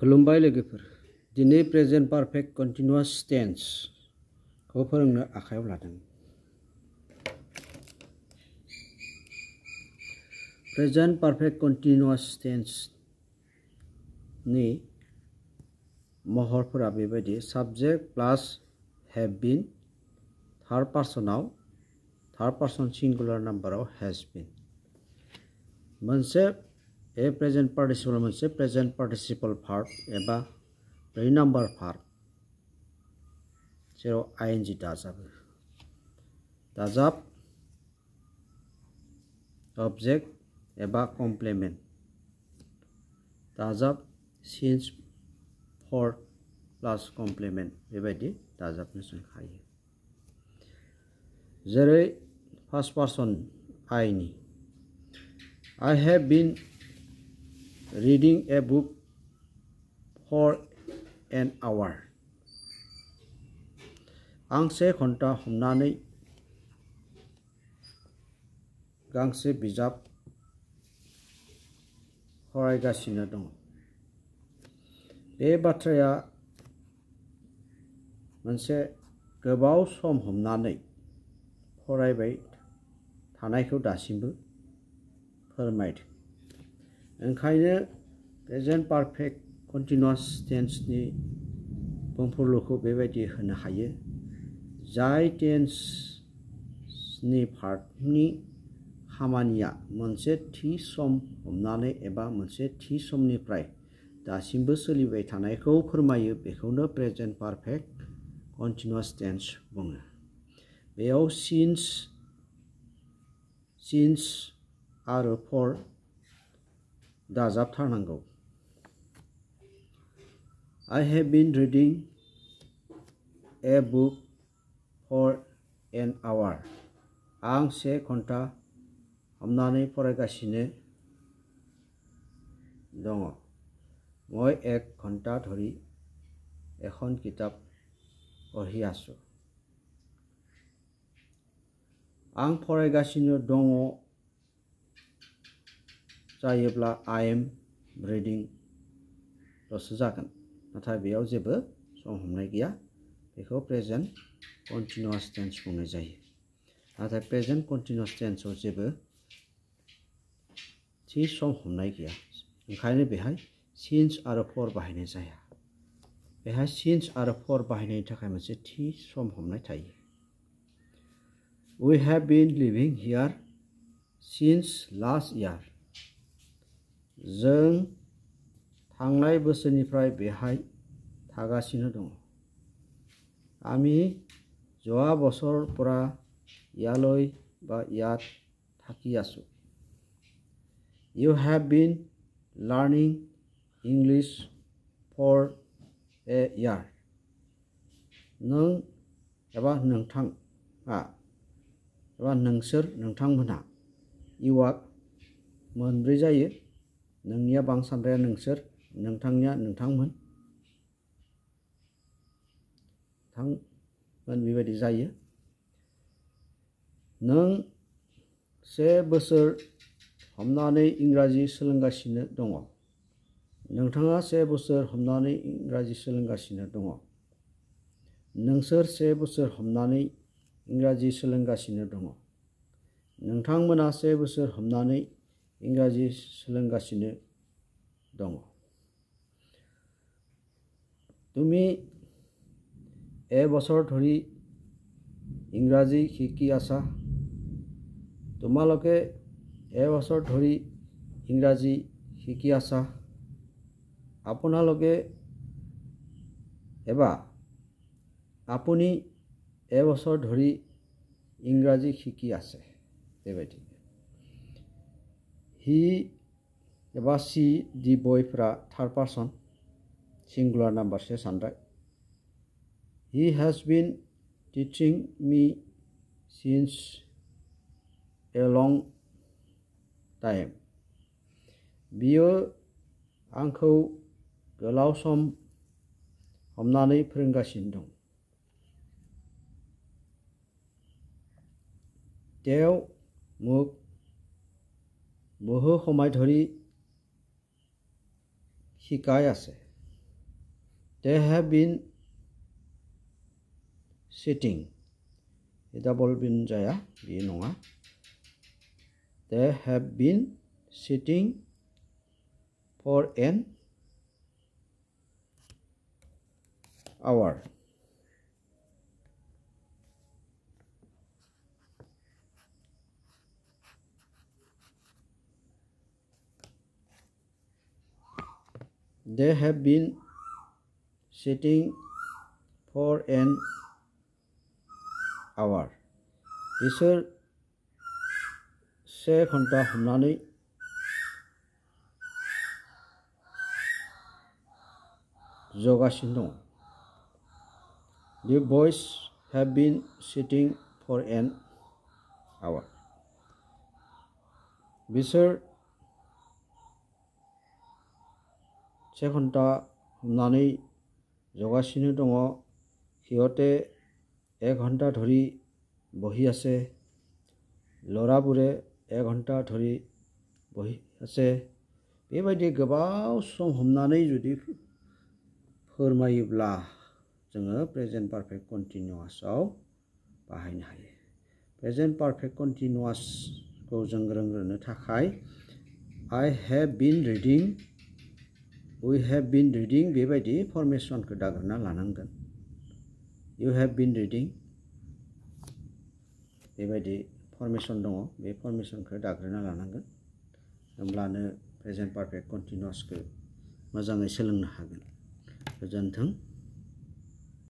खुलुमबाय लोगोफोर दिनै प्रेजेन्ट पारफेक्ट कन्टिन्युअस टेन्स खौ फोरोंनो आखायाव लादों। प्रेजेन्ट पारफेक्ट कन्टिन्युअस टेन्स नि महरफोरा बेबायदि subject plus have been third person singular नाम्बाराव हैज बीन मोनसे ए प्रेजेन्ट पार्टिसिपल मोनसे प्रेजेन्ट पार्टिसिपल भार्ब एबा 4 नाम्बार भार्ब जेराव आईएनजी दाजाब ऑब्जेक्ट एबा कम्प्लेमेन्ट दाजाब सिन्स फर प्लास कम्प्लेमेन्ट बेबायदि दाजाबनो जों हायो। जेरै फार्स्ट पार्सन आईनि I have been reading a book for an hour. आं 1 घन्टा हमनानै गांसे बिजाब फरायगासिनो दं। बे बाथ्राया मोनसे गोबाव सम हमनानै फरायबाय थानायखौ दासिमबो फोरमायदों। ओंखायनो प्रेजेन्ट पारफेक्ट कन्टिन्युअस टेन्सनि बुंफुरलुखौ बेबायदि होनो हायो जाय टेन्सनि भार्बनि खामानिया मोनसे थि सम हमनानै एबा मोनसे थि समनिफ्राय दासिमबो सोलिबाय थानायखौ फोरमायो बेखौनो प्रेजेन्ट पारफेक्ट कन्टिन्युअस टेन्स बुङो। बेयाव सिन्स आरो four दाजाबथारनांगौ। I have been reading a book for an hour. आं 1 घन्टा हमनानै फरायगासिनो दङ। মই 1 ঘণ্টা ধৰি এখন কিতাপ পঢ়ি আছো। आं फरायगासिनो दङ जायोब्ला I am reading लसो जागोन नाथाय बेयाव जेबो सम हमनाय गैया बेखौ प्रेजेन्ट कन्टिन्युअस टेन्स बुंनाय जायो। नाथाय प्रेजेन्ट कन्टिन्युअस टेन्सआव जेबो थि सम हमनाय गैया ओंखायनो बेहाय सिन्स आरो फर बाहायनाय जाया। बेहाय सिन्स आरो फर बाहायनायनि थाखाय मोनसे थि सम हमनाय थायो। We have been living here since last year. जों थांनाय बोसोरनिफ्राय बेहाय थागासिनो दङ। আমি যোৱা বছৰৰ পৰা ইয়ালৈ বা ইয়াত থাকি আছো। You have been learning English for a year. नों एबा नोंथाङा एबा नोंथांमोनहा इउआ मोनब्रै जायो। नोंनिया बांसानद्राया नोंसोर नोंथांनिया नोंथांमोन बेबायदि जायो। नों 1 बोसोर हमनानै इंराजि सोलोंगासिनो दङ। नोंथाङा 1 बोसोर हमनानै इंराजि सोलोंगासिनो दङ। नोंसोर 1 बोसोर हमनानै इंराजि सोलोंगासिनो दङ। नोंथांमोना 1 बोसोर हमनानै इंराजि सोलोंगासिनो दङ। তুমি এবছৰ ধৰি ইংৰাজী শিকি আছা। তোমালোকে এবছৰ ধৰি ইংৰাজী শিকি আছা। আপোনালোকে এবা আপুনি এবছৰ ধৰি ইংৰাজী শিকি আছে बेबायदि। হি एबा सी दि बयफ्रा थार्ड पार्सन सिंगुलार नाम्बार से सानद्राय। He has been teaching me since a long time. बियो आंखौ गोलाव सम हमनानै फोरोंगासिनो दं। তেওঁ মোক বহু সময় ধৰি শিকাই আছে। they have been sitting double bin jaya bi nonga they have been sitting for an hour they have been sitting for an hour बिसोर से घन्टा हमनानै जगासिनो दं the boys have been sitting for an hour बिसोर से घन्टा हमनानै जगासिनो दङ সিহঁতে एक घन्टा धरि বহি আছে লৰাবোৰে एक घन्टा धरि বহি আছে बेबायदि गोबाव सम हमनानै जुदि फोरमायोब्ला जोङो प्रेजेन्ट पारफेक्ट कन्टिन्युअसआव बाहायनो हायो प्रेजेन्ट पारफेक्ट कन्टिन्युअसखौ जों रोंग्रोनो थाखाय I have been reading we have been reading बेबायदि फर्मेशनखौ दाग्रोना लानांगोन you have been reading बेबायदि फर्मेशन दङ बे फर्मेशनखौ दाग्रोना लानांगोन होमब्लानो प्रेजेन्ट पारफेक्ट कन्टिन्युअसखौ मोजाङै सोलोंनो हागोन गोजोन्थों